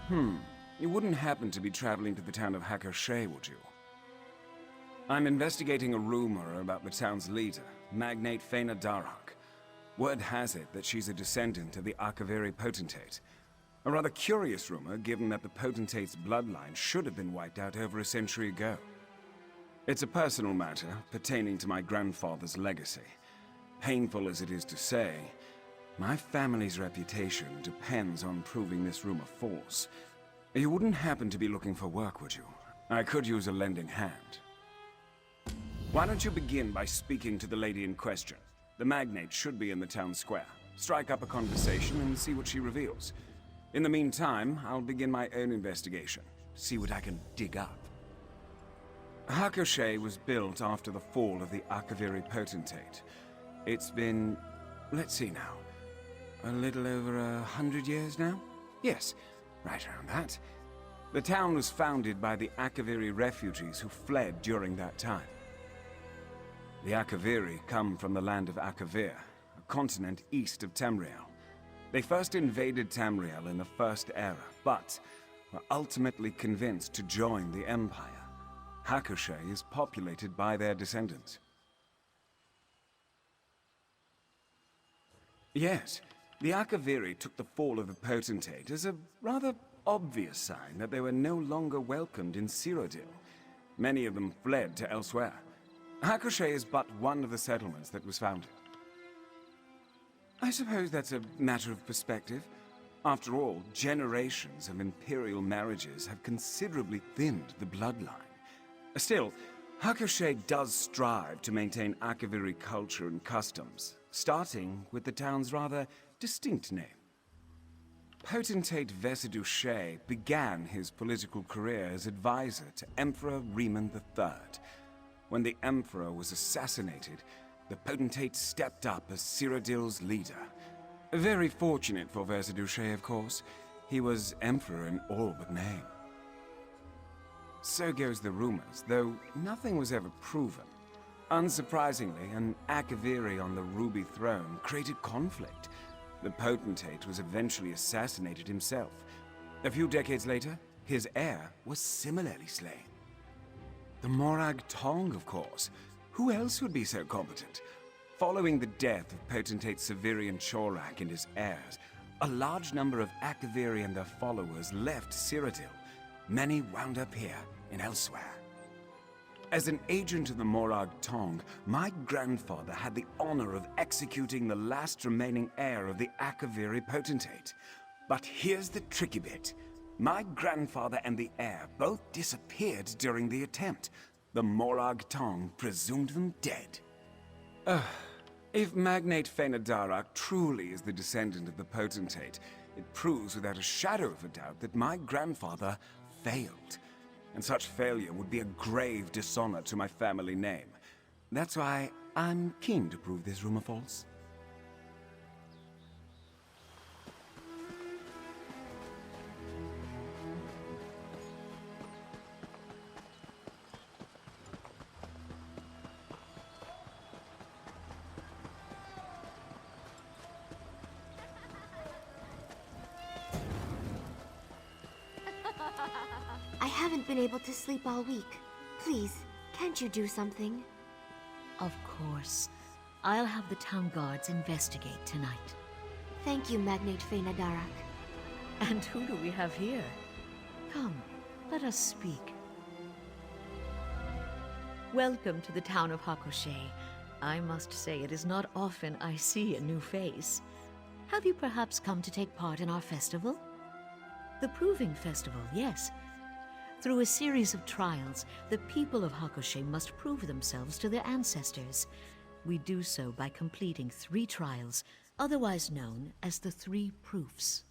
You wouldn't happen to be traveling to the town of Hakoshey, would you? I'm investigating a rumor about the town's leader, Magnate Faina Darak. Word has it that she's a descendant of the Akaviri potentate. A rather curious rumor, given that the potentate's bloodline should have been wiped out over a century ago. It's a personal matter pertaining to my grandfather's legacy. Painful as it is to say, my family's reputation depends on proving this rumor false. You wouldn't happen to be looking for work, would you? I could use a lending hand. Why don't you begin by speaking to the lady in question? The magnate should be in the town square. Strike up a conversation and see what she reveals. In the meantime, I'll begin my own investigation. See what I can dig up. Hakoshey was built after the fall of the Akaviri potentate. It's been, let's see now, a little over 100 years now? Yes, right around that. The town was founded by the Akaviri refugees who fled during that time. The Akaviri come from the land of Akavir, a continent east of Tamriel. They first invaded Tamriel in the First Era, but were ultimately convinced to join the Empire. Hakoshey is populated by their descendants. Yes, the Akaviri took the fall of the potentate as a rather obvious sign that they were no longer welcomed in Cyrodiil. Many of them fled to elsewhere. Hakoshey is but one of the settlements that was founded. I suppose that's a matter of perspective. After all, generations of imperial marriages have considerably thinned the bloodline. Still, Hakoshey does strive to maintain Akaviri culture and customs, starting with the town's rather distinct name. Potentate Vesidushe began his political career as advisor to Emperor Riemann III. When the Emperor was assassinated, the potentate stepped up as Cyrodiil's leader. Very fortunate for Vesidushe, of course. He was Emperor in all but name. So goes the rumors, though nothing was ever proven. Unsurprisingly, an Akaviri on the Ruby Throne created conflict. The potentate was eventually assassinated himself. A few decades later, his heir was similarly slain. The Morag Tong, of course. Who else would be so competent? Following the death of potentate Severian Chorak and his heirs, a large number of Akaviri and their followers left Cyrodiil. Many wound up here and elsewhere. As an agent of the Morag Tong, my grandfather had the honor of executing the last remaining heir of the Akaviri potentate. But here's the tricky bit. My grandfather and the heir both disappeared during the attempt. The Morag Tong presumed them dead. If Magnate Faina Darak truly is the descendant of the potentate, it proves without a shadow of a doubt that my grandfather failed. And such failure would be a grave dishonor to my family name. That's why I'm keen to prove this rumor false. I haven't been able to sleep all week. Please, can't you do something? Of course. I'll have the town guards investigate tonight. Thank you, Magnate Faina Darak. And who do we have here? Come, let us speak. Welcome to the town of Hakoshey. I must say it is not often I see a new face. Have you perhaps come to take part in our festival? The Proving Festival, yes. Through a series of trials, the people of Hakoshey must prove themselves to their ancestors. We do so by completing 3 trials, otherwise known as the 3 proofs.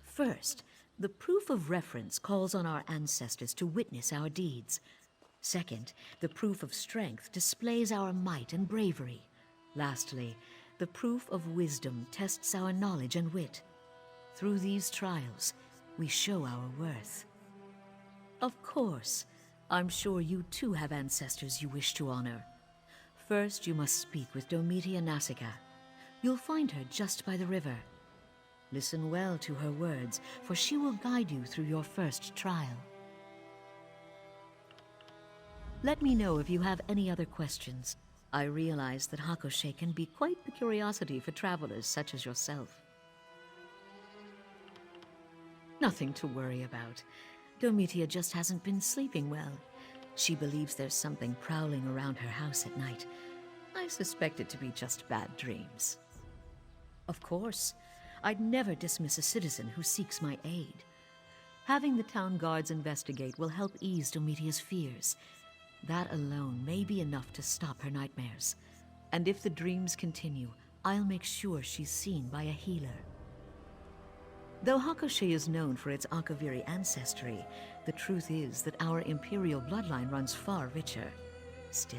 First, the proof of reference calls on our ancestors to witness our deeds. Second, the proof of strength displays our might and bravery. Lastly, the proof of wisdom tests our knowledge and wit. Through these trials, we show our worth. Of course, I'm sure you too have ancestors you wish to honor. First, you must speak with Domitia Nasica. You'll find her just by the river. Listen well to her words, for she will guide you through your first trial. Let me know if you have any other questions. I realize that Hakoshe can be quite the curiosity for travelers such as yourself. Nothing to worry about. Domitia just hasn't been sleeping well. She believes there's something prowling around her house at night. I suspect it to be just bad dreams. Of course, I'd never dismiss a citizen who seeks my aid. Having the town guards investigate will help ease Domitia's fears. That alone may be enough to stop her nightmares. And if the dreams continue, I'll make sure she's seen by a healer. Though Hakoshe is known for its Akaviri ancestry, the truth is that our imperial bloodline runs far richer. Still,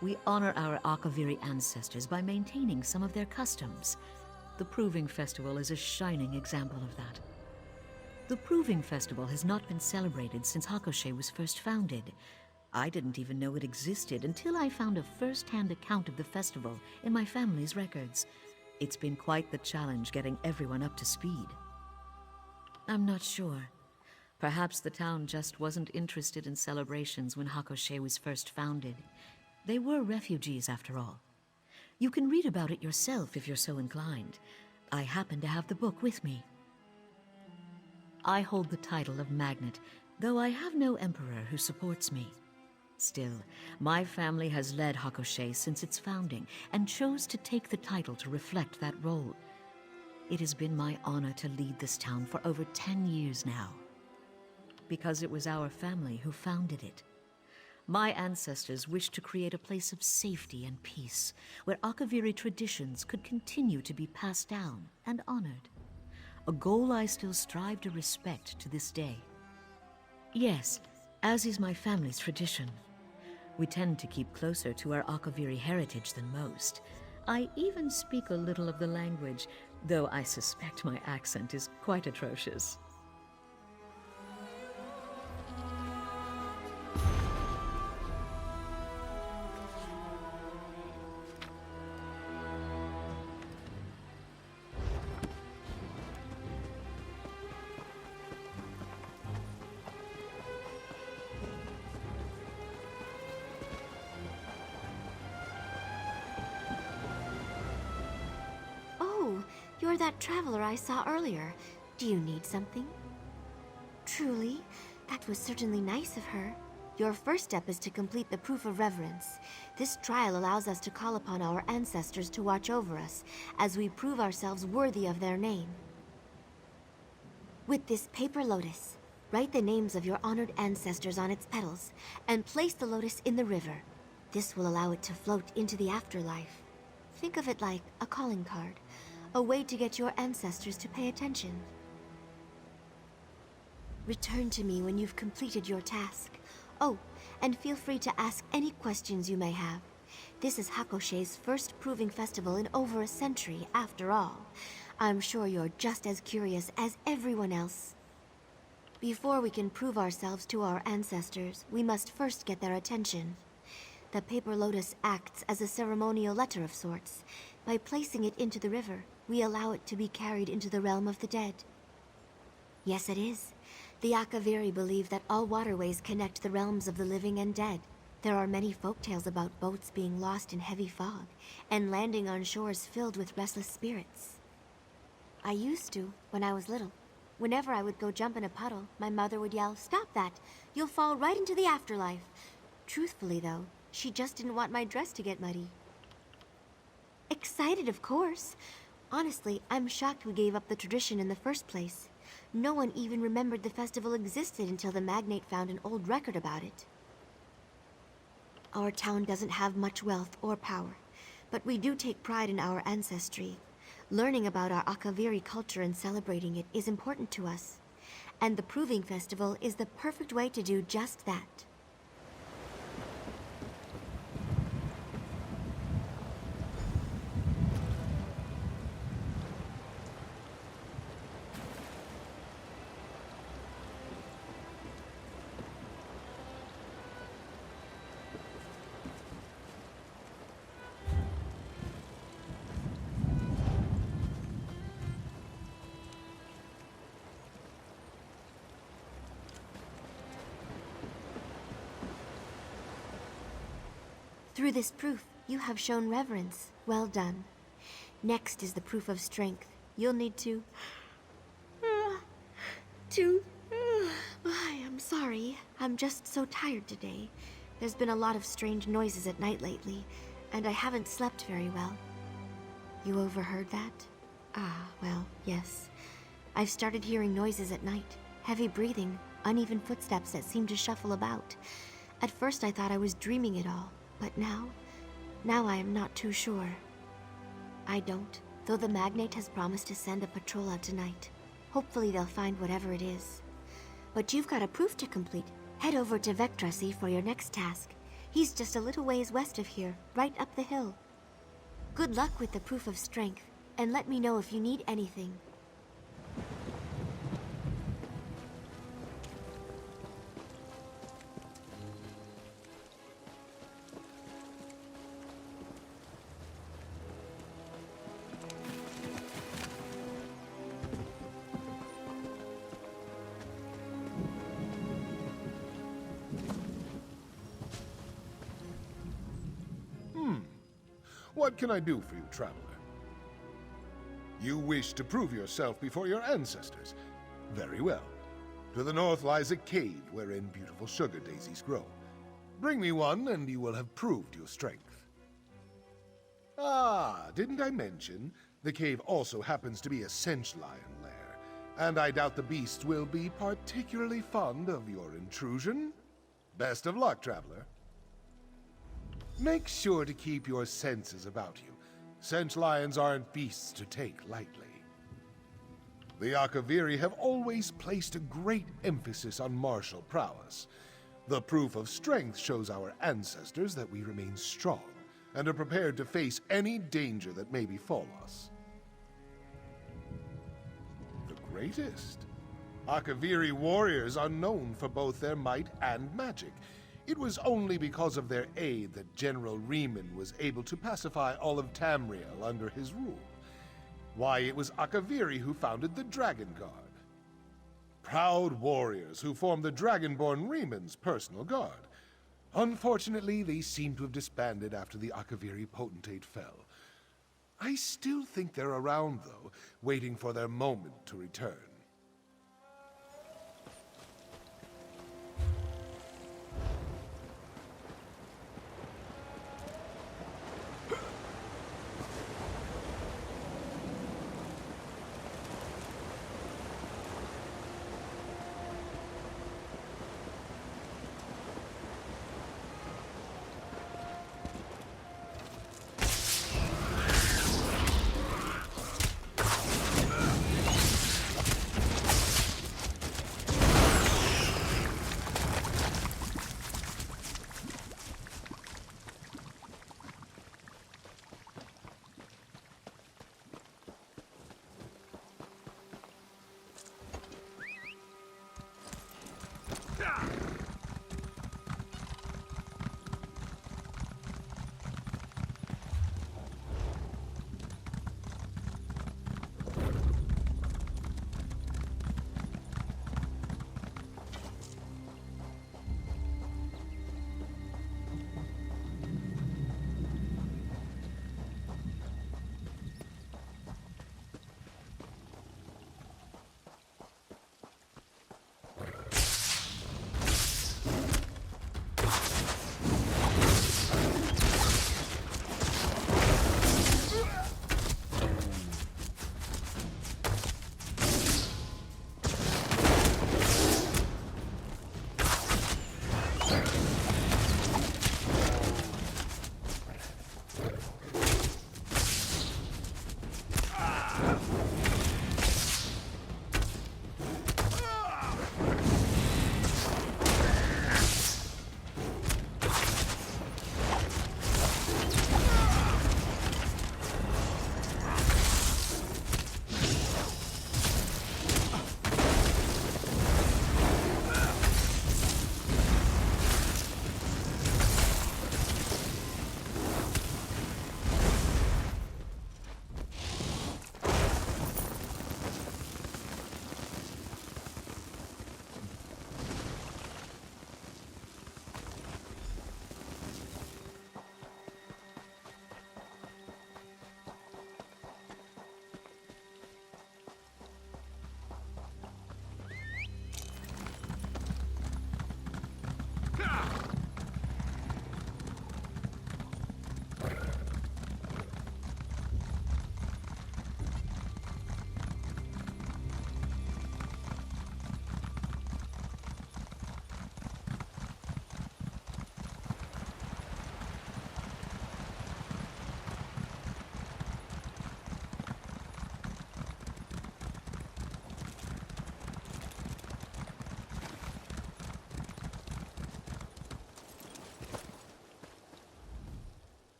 we honor our Akaviri ancestors by maintaining some of their customs. The Proving Festival is a shining example of that. The Proving Festival has not been celebrated since Hakoshe was first founded. I didn't even know it existed until I found a first-hand account of the festival in my family's records. It's been quite the challenge getting everyone up to speed. I'm not sure. Perhaps the town just wasn't interested in celebrations when Hakoshe was first founded. They were refugees, after all. You can read about it yourself if you're so inclined. I happen to have the book with me. I hold the title of Magnet, though I have no emperor who supports me. Still, my family has led Hakoshe since its founding and chose to take the title to reflect that role. It has been my honor to lead this town for over 10 years now, because it was our family who founded it. My ancestors wished to create a place of safety and peace, where Akaviri traditions could continue to be passed down and honored. A goal I still strive to respect to this day. Yes, as is my family's tradition. We tend to keep closer to our Akaviri heritage than most. I even speak a little of the language, though I suspect my accent is quite atrocious. You're that traveler I saw earlier. Do you need something? Truly, that was certainly nice of her. Your first step is to complete the Proof of Reverence. This trial allows us to call upon our ancestors to watch over us, as we prove ourselves worthy of their name. With this paper lotus, write the names of your honored ancestors on its petals, and place the lotus in the river. This will allow it to float into the afterlife. Think of it like a calling card. A way to get your ancestors to pay attention. Return to me when you've completed your task. Oh, and feel free to ask any questions you may have. This is Hakoshe's first Proving Festival in over a century, after all. I'm sure you're just as curious as everyone else. Before we can prove ourselves to our ancestors, we must first get their attention. The paper lotus acts as a ceremonial letter of sorts. By placing it into the river, we allow it to be carried into the realm of the dead. Yes, it is. The Akaviri believe that all waterways connect the realms of the living and dead. There are many folktales about boats being lost in heavy fog, and landing on shores filled with restless spirits. I used to, when I was little. Whenever I would go jump in a puddle, my mother would yell, "Stop that! You'll fall right into the afterlife." Truthfully, though, she just didn't want my dress to get muddy. Excited, of course. Honestly, I'm shocked we gave up the tradition in the first place. No one even remembered the festival existed until the magnate found an old record about it. Our town doesn't have much wealth or power, but we do take pride in our ancestry. Learning about our Akaviri culture and celebrating it is important to us. And the Proving Festival is the perfect way to do just that. Through this proof, you have shown reverence. Well done. Next is the proof of strength. You'll need to... I am sorry. I'm just so tired today. There's been a lot of strange noises at night lately, and I haven't slept very well. You overheard that? Ah, well, yes. I've started hearing noises at night. Heavy breathing, uneven footsteps that seem to shuffle about. At first I thought I was dreaming it all, but now I am not too sure. I don't, though the Magnate has promised to send a patrol out tonight. Hopefully they'll find whatever it is. But you've got a proof to complete. Head over to Vectrasi for your next task. He's just a little ways west of here, right up the hill. Good luck with the proof of strength, and let me know if you need anything. What can I do for you, traveler? You wish to prove yourself before your ancestors. Very well. To the north lies a cave wherein beautiful sugar daisies grow. Bring me one, and you will have proved your strength. Ah, didn't I mention? The cave also happens to be a Sench lion lair, and I doubt the beast will be particularly fond of your intrusion. Best of luck, traveler. Make sure to keep your senses about you. Sench lions aren't beasts to take lightly. The Akaviri have always placed a great emphasis on martial prowess. The proof of strength shows our ancestors that we remain strong and are prepared to face any danger that may befall us. The greatest? Akaviri warriors are known for both their might and magic. It was only because of their aid that General Riemann was able to pacify all of Tamriel under his rule. Why, it was Akaviri who founded the Dragon Guard. Proud warriors who formed the Dragonborn Riemann's personal guard. Unfortunately, they seem to have disbanded after the Akaviri potentate fell. I still think they're around, though, waiting for their moment to return.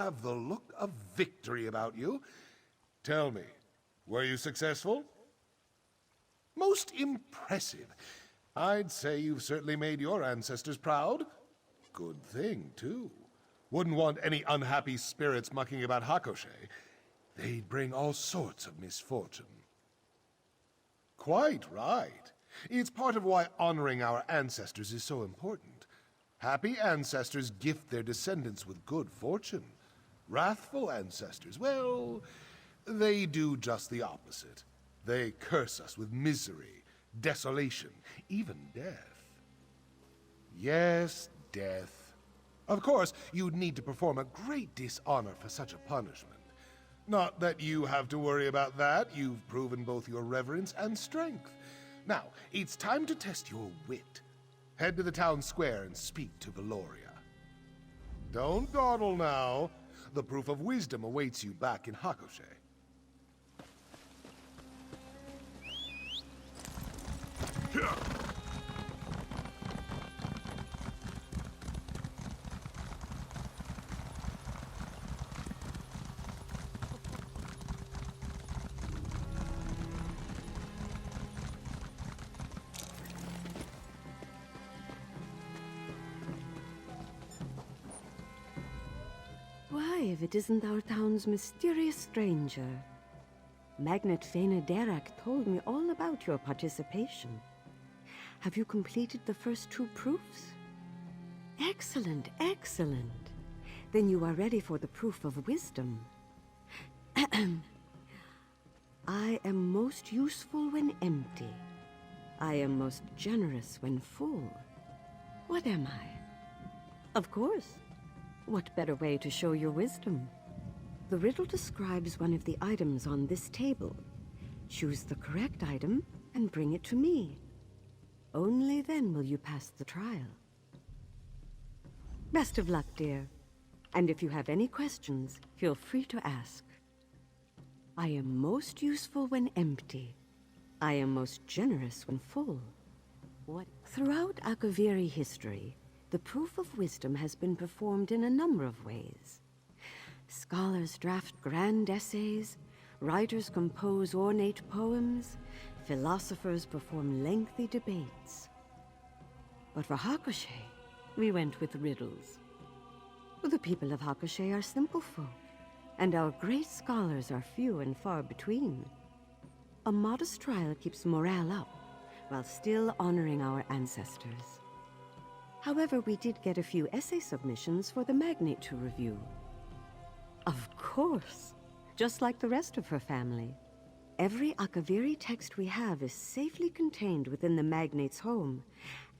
have the look of victory about you. Tell me, were you successful? Most impressive. I'd say you've certainly made your ancestors proud. Good thing, too. Wouldn't want any unhappy spirits mucking about Hakoshe. They'd bring all sorts of misfortune. Quite right. It's part of why honoring our ancestors is so important. Happy ancestors gift their descendants with good fortune. Wrathful ancestors, well, they do just the opposite. They curse us with misery, desolation, even death. Yes, death. Of course, you'd need to perform a great dishonor for such a punishment. Not that you have to worry about that. You've proven both your reverence and strength. Now, it's time to test your wit. Head to the town square and speak to Valoria. Don't dawdle now. The proof of wisdom awaits you back in Hakoshe. Why, if it isn't our town's mysterious stranger. Magnate Fena Derak told me all about your participation. Have you completed the first 2 proofs? Excellent, excellent. Then you are ready for the proof of wisdom. I am most useful when empty. I am most generous when full. What am I? Of course. What better way to show your wisdom? The riddle describes one of the items on this table. Choose the correct item and bring it to me. Only then will you pass the trial. Best of luck, dear. And if you have any questions, feel free to ask. I am most useful when empty. I am most generous when full. What? Throughout Akaviri history, the proof of wisdom has been performed in a number of ways. Scholars draft grand essays, writers compose ornate poems, philosophers perform lengthy debates. But for Hakoshe, we went with riddles. The people of Hakoshe are simple folk, and our great scholars are few and far between. A modest trial keeps morale up, while still honoring our ancestors. However, we did get a few essay submissions for the Magnate to review. Of course, just like the rest of her family. Every Akaviri text we have is safely contained within the Magnate's home,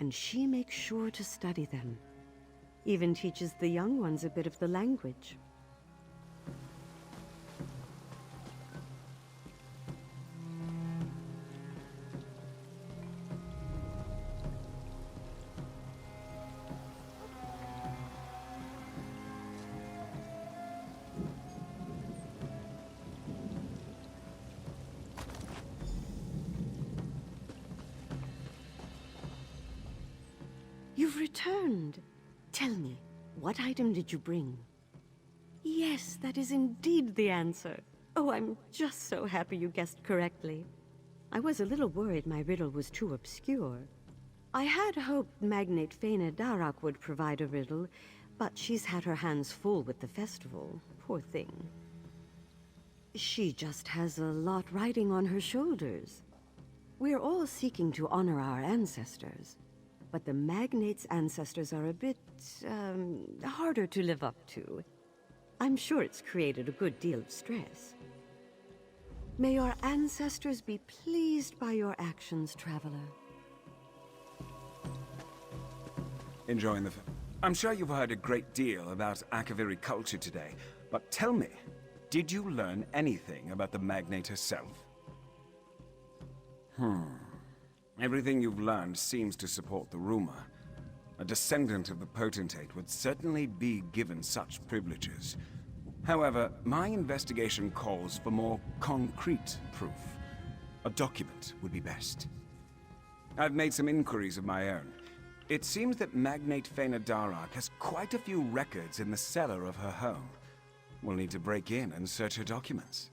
and she makes sure to study them. Even teaches the young ones a bit of the language. You've returned. Tell me, what item did you bring? Yes, that is indeed the answer. Oh, I'm just so happy you guessed correctly. I was a little worried my riddle was too obscure. I had hoped Magnate Fena Darak would provide a riddle, but she's had her hands full with the festival. Poor thing. She just has a lot riding on her shoulders. We're all seeking to honor our ancestors. But the Magnate's ancestors are a bit, harder to live up to. I'm sure it's created a good deal of stress. May your ancestors be pleased by your actions, traveler. Enjoying the... I'm sure you've heard a great deal about Akaviri culture today, but tell me, did you learn anything about the Magnate herself? Everything you've learned seems to support the rumor. A descendant of the potentate would certainly be given such privileges. However, my investigation calls for more concrete proof. A document would be best. I've made some inquiries of my own. It seems that Magnate Fena Darak has quite a few records in the cellar of her home. We'll need to break in and search her documents.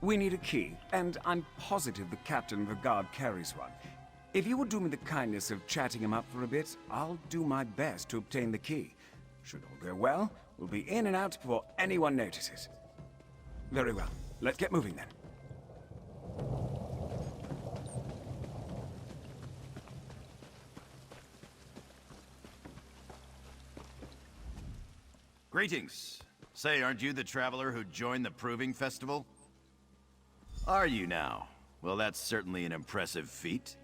We need a key, and I'm positive the captain of the guard carries one. If you would do me the kindness of chatting him up for a bit, I'll do my best to obtain the key. Should all go well, we'll be in and out before anyone notices. Very well. Let's get moving then. Greetings. Say, aren't you the traveler who joined the Proving Festival? Are you now? Well, that's certainly an impressive feat.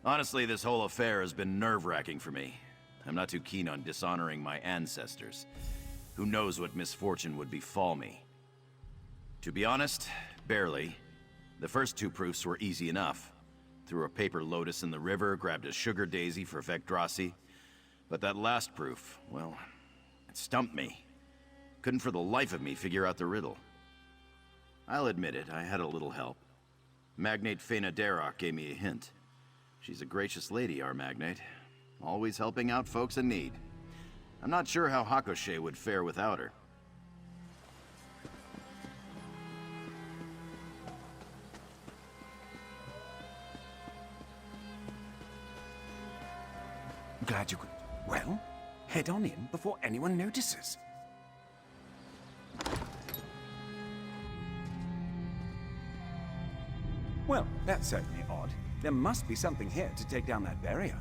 Honestly, this whole affair has been nerve-wracking for me. I'm not too keen on dishonoring my ancestors. Who knows what misfortune would befall me? To be honest, barely. The first two proofs were easy enough. Threw a paper lotus in the river, grabbed a sugar daisy for Vecdrasi. But that last proof, well, it stumped me. Couldn't for the life of me figure out the riddle. I'll admit it, I had a little help. Magnate Fena Darroch gave me a hint. She's a gracious lady, our magnate. Always helping out folks in need. I'm not sure how Hakkoshe would fare without her. Glad you could... Well, head on in before anyone notices. Well, that's certainly odd. There must be something here to take down that barrier.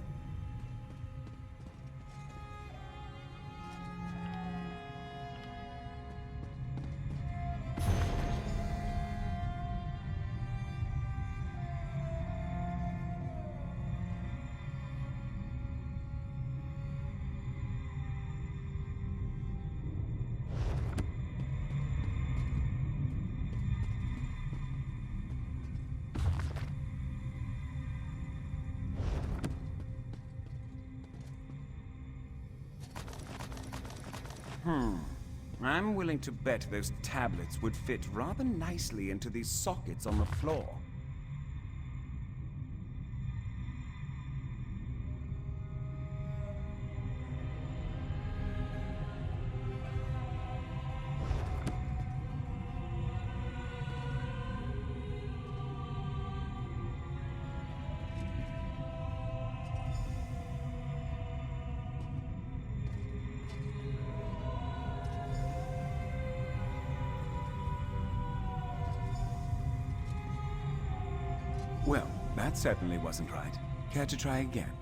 I'm willing to bet those tablets would fit rather nicely into these sockets on the floor. Well, that certainly wasn't right. Care to try again?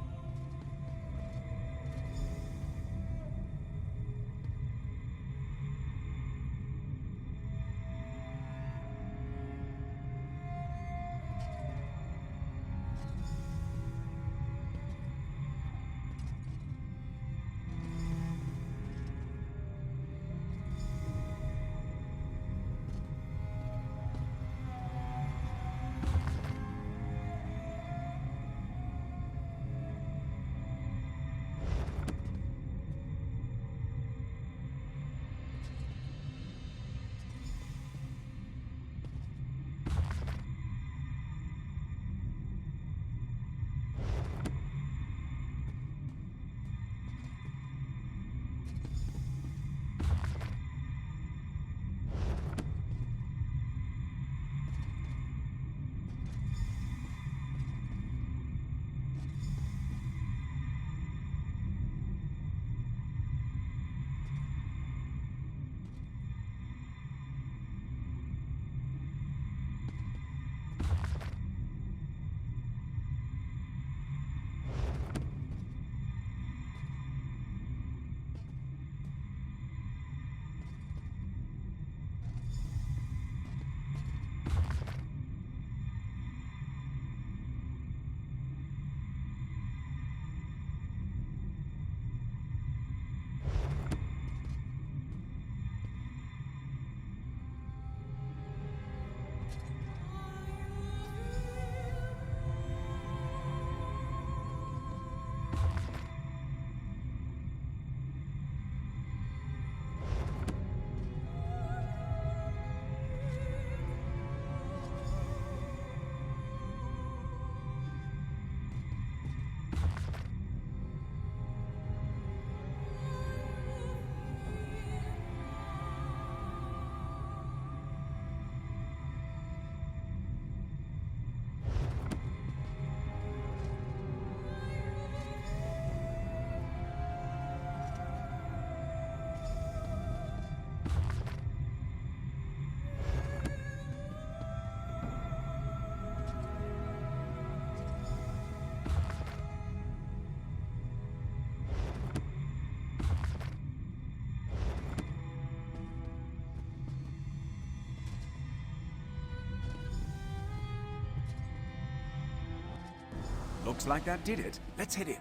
Looks like that did it. Let's head in.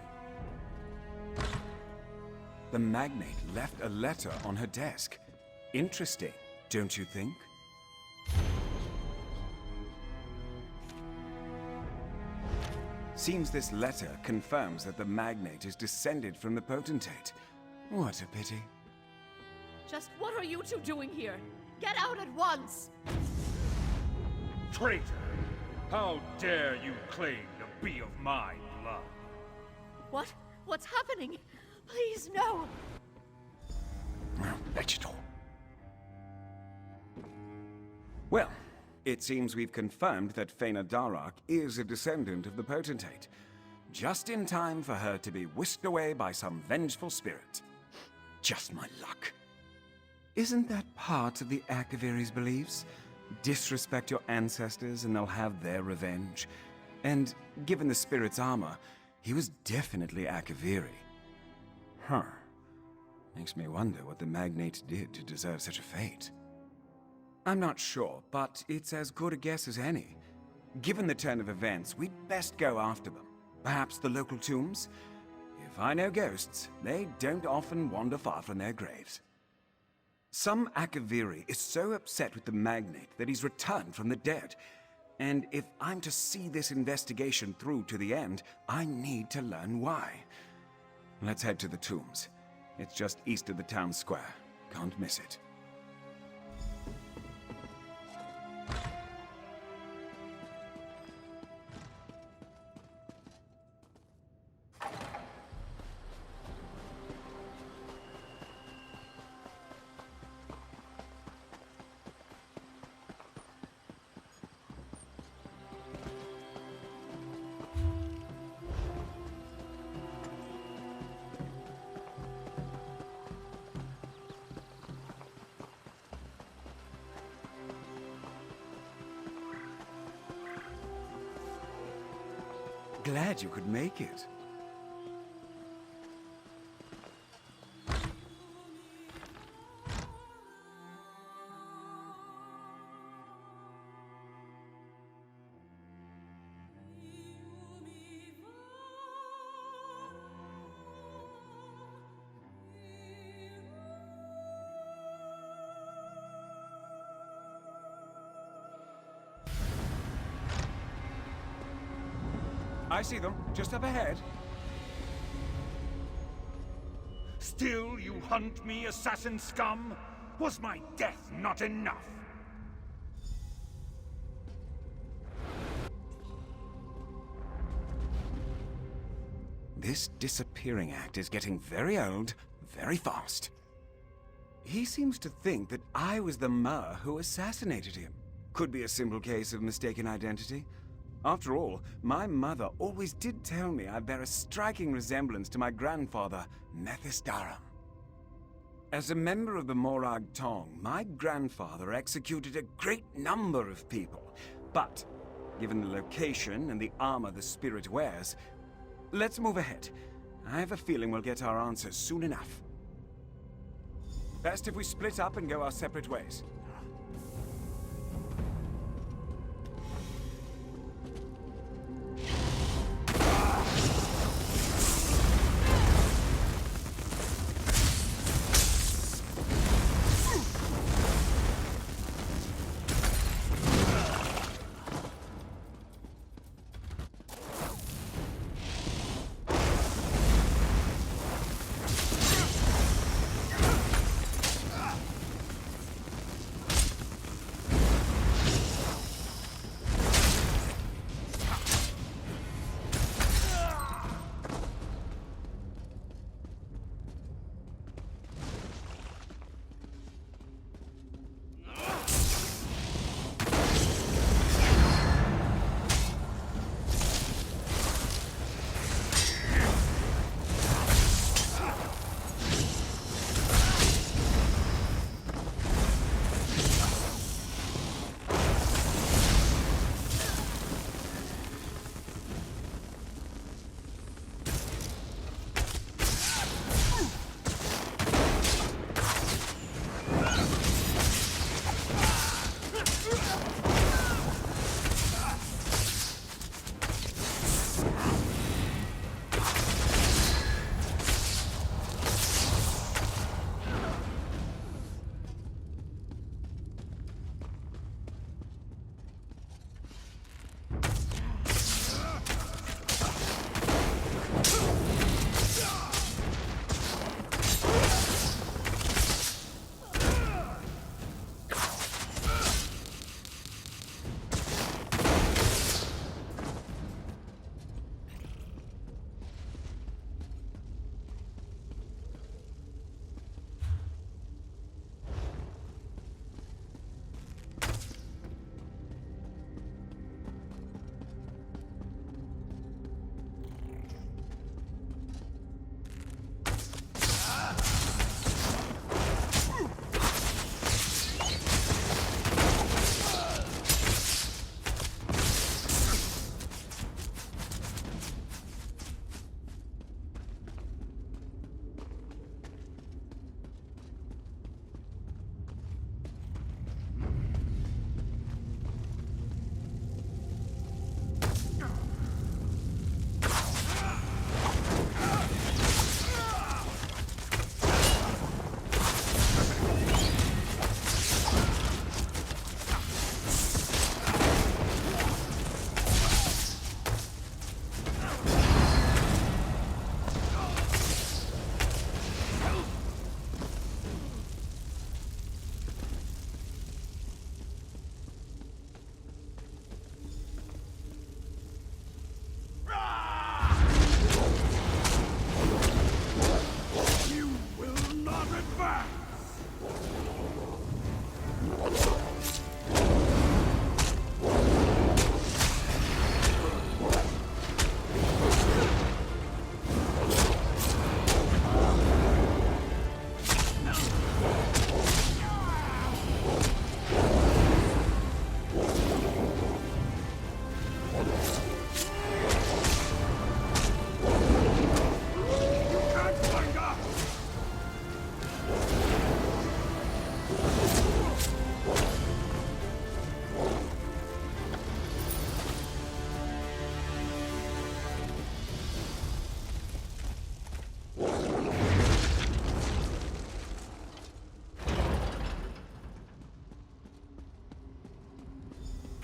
The magnate left a letter on her desk. Interesting, don't you think? Seems this letter confirms that the magnate is descended from the potentate. What a pity. Just what are you two doing here? Get out at once! Traitor! How dare you claim to be of my blood? What? What's happening? Please, no! Vegetal. Well, it seems we've confirmed that Faina Darach is a descendant of the potentate. Just in time for her to be whisked away by some vengeful spirit. Just my luck. Isn't that part of the Akaviri's beliefs? Disrespect your ancestors and they'll have their revenge. And given the spirit's armor, he was definitely Akaviri. Huh. Makes me wonder what the magnate did to deserve such a fate. I'm not sure, but it's as good a guess as any. Given the turn of events, we'd best go after them. Perhaps the local tombs? If I know ghosts, they don't often wander far from their graves. Some Akaviri is so upset with the magnate that he's returned from the dead. And if I'm to see this investigation through to the end, I need to learn why. Let's head to the tombs. It's just east of the town square. Can't miss it. Glad you could make it. I see them, just up ahead. Still you hunt me, assassin scum? Was my death not enough? This disappearing act is getting very old, very fast. He seems to think that I was the Mer who assassinated him. Could be a simple case of mistaken identity. After all, my mother always did tell me I bear a striking resemblance to my grandfather, Methisdarum. As a member of the Morag Tong, my grandfather executed a great number of people. But, given the location and the armor the spirit wears, let's move ahead. I have a feeling we'll get our answers soon enough. Best if we split up and go our separate ways.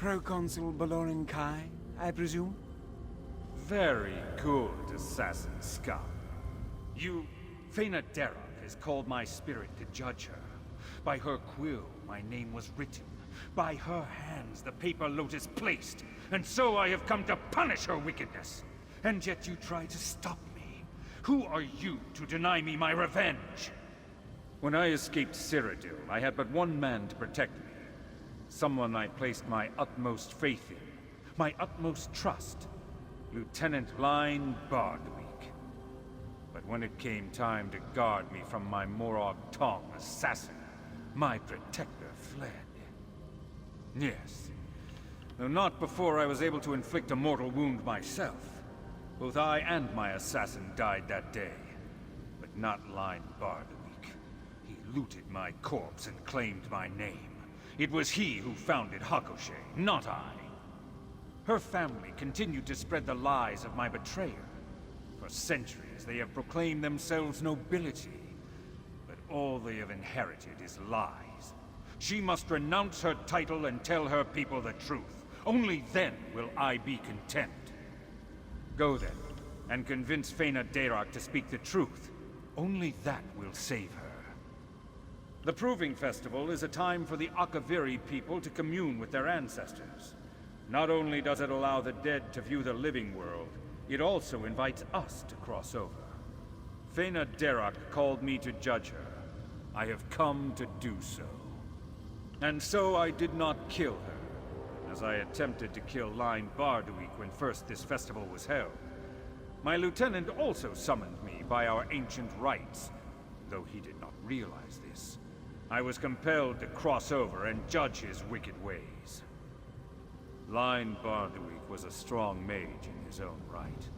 Proconsul Balorin Kai, I presume? Very good, assassin scum. You... Fena Derok has called my spirit to judge her. By her quill, my name was written. By her hands, the paper lotus placed. And so I have come to punish her wickedness. And yet you try to stop me. Who are you to deny me my revenge? When I escaped Cyrodiil, I had but one man to protect me. Someone I placed my utmost faith in. My utmost trust. Lieutenant Line Bardwick. But when it came time to guard me from my Morag Tong assassin, my protector fled. Yes. Though not before I was able to inflict a mortal wound myself. Both I and my assassin died that day. But not Line Bardwick. He looted my corpse and claimed my name. It was he who founded Hakoshé, not I. Her family continued to spread the lies of my betrayer. For centuries, they have proclaimed themselves nobility. But all they have inherited is lies. She must renounce her title and tell her people the truth. Only then will I be content. Go then, and convince Fena Derok to speak the truth. Only that will save her. The Proving Festival is a time for the Akaviri people to commune with their ancestors. Not only does it allow the dead to view the living world, it also invites us to cross over. Fena Derok called me to judge her. I have come to do so. And so I did not kill her, as I attempted to kill Line Bardwick when first this festival was held. My lieutenant also summoned me by our ancient rites, though he did not realize this. I was compelled to cross over and judge his wicked ways. Line Bardwick was a strong mage in his own right.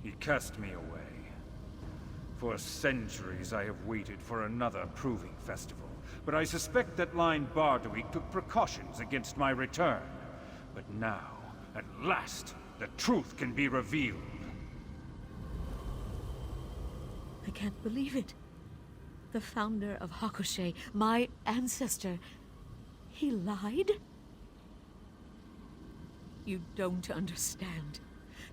He cast me away. For centuries I have waited for another Proving Festival, but I suspect that Line Bardwick took precautions against my return. But now, at last, the truth can be revealed. I can't believe it. The founder of Hakoshé, my ancestor, he lied? You don't understand.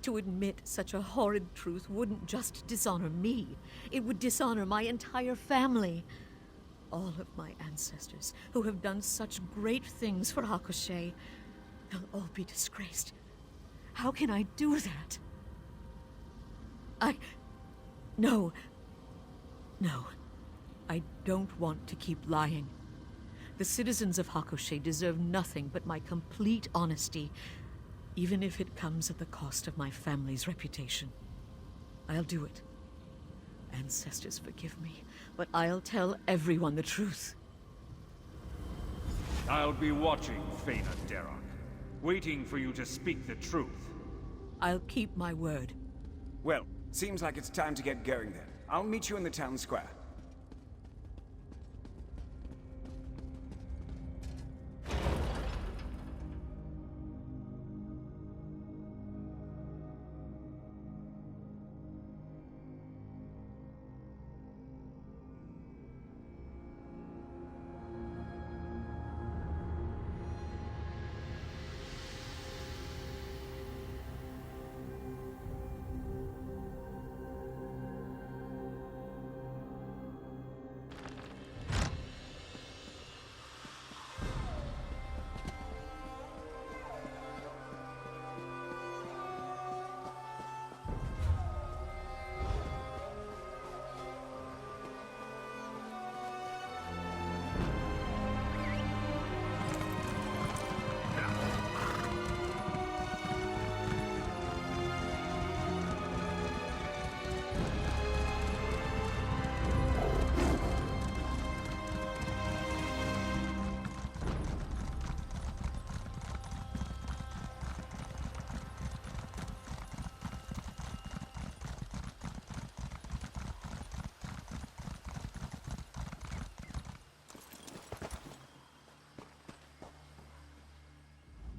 To admit such a horrid truth wouldn't just dishonor me. It would dishonor my entire family. All of my ancestors, who have done such great things for Hakoshé, they'll all be disgraced. How can I do that? No. I don't want to keep lying. The citizens of Hakoshé deserve nothing but my complete honesty, even if it comes at the cost of my family's reputation. I'll do it. Ancestors, forgive me, but I'll tell everyone the truth. I'll be watching, Fena Derok, waiting for you to speak the truth. I'll keep my word. Well, seems like it's time to get going then. I'll meet you in the town square.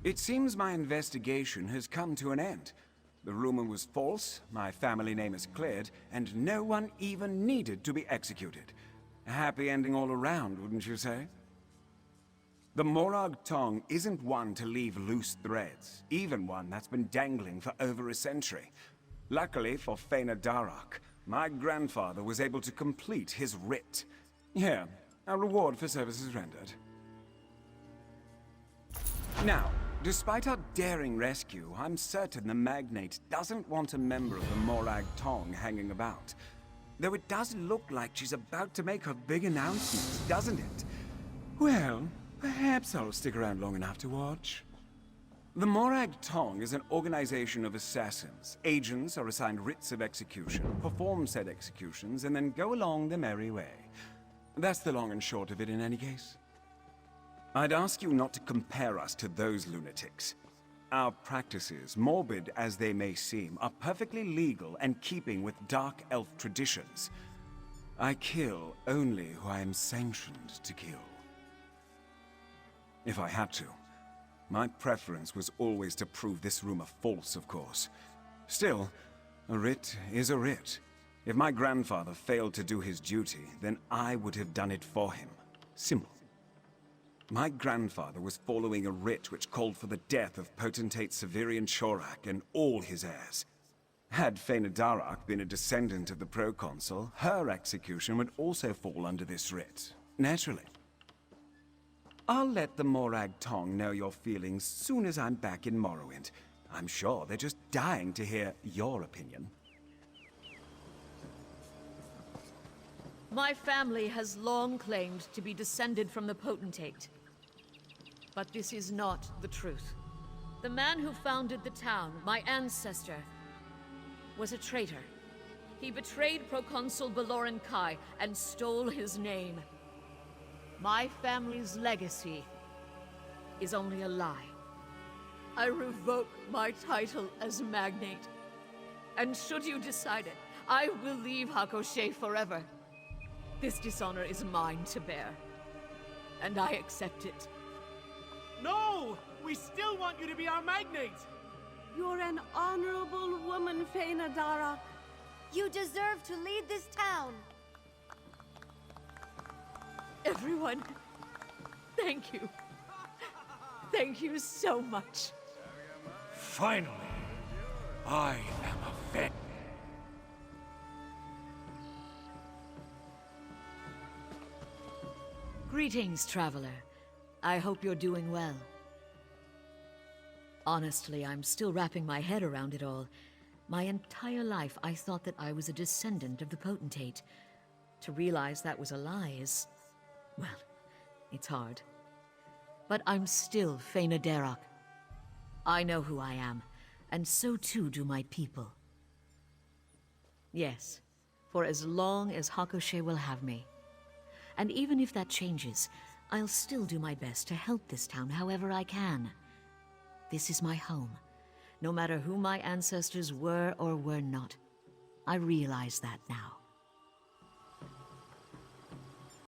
It seems my investigation has come to an end. The rumor was false, my family name is cleared, and no one even needed to be executed. A happy ending all around, wouldn't you say? The Morag Tong isn't one to leave loose threads, even one that's been dangling for over a century. Luckily for Faina Darok, my grandfather was able to complete his writ. Here, a reward for services rendered. Now, despite our daring rescue, I'm certain the Magnate doesn't want a member of the Morag Tong hanging about. Though it does look like she's about to make her big announcement, doesn't it? Well, perhaps I'll stick around long enough to watch. The Morag Tong is an organization of assassins. Agents are assigned writs of execution, perform said executions, and then go along the merry way. That's the long and short of it in any case. I'd ask you not to compare us to those lunatics. Our practices, morbid as they may seem, are perfectly legal and keeping with dark elf traditions. I kill only who I am sanctioned to kill. If I had to. My preference was always to prove this rumor false, of course. Still, a writ is a writ. If my grandfather failed to do his duty, then I would have done it for him. Simple. My grandfather was following a writ which called for the death of potentate Severian Shorak and all his heirs. Had Faina Darok been a descendant of the proconsul, her execution would also fall under this writ. Naturally. I'll let the Morag Tong know your feelings soon as I'm back in Morrowind. I'm sure they're just dying to hear your opinion. My family has long claimed to be descended from the potentate. But this is not the truth. The man who founded the town, my ancestor, was a traitor. He betrayed Proconsul Baloran Kai and stole his name. My family's legacy is only a lie. I revoke my title as Magnate. And should you decide it, I will leave Hakoshé forever. This dishonor is mine to bear. And I accept it. No! We still want you to be our Magnate! You're an honorable woman, Faina Darok. You deserve to lead this town. Everyone, thank you. Thank you so much. Finally, I am avenged. Greetings, traveler. I hope you're doing well. Honestly, I'm still wrapping my head around it all. My entire life, I thought that I was a descendant of the potentate. To realize that was a lie is... well, it's hard. But I'm still Faina Darok. I know who I am, and so too do my people. Yes, for as long as Hakoshé will have me. And even if that changes, I'll still do my best to help this town however I can. This is my home, no matter who my ancestors were or were not. I realize that now.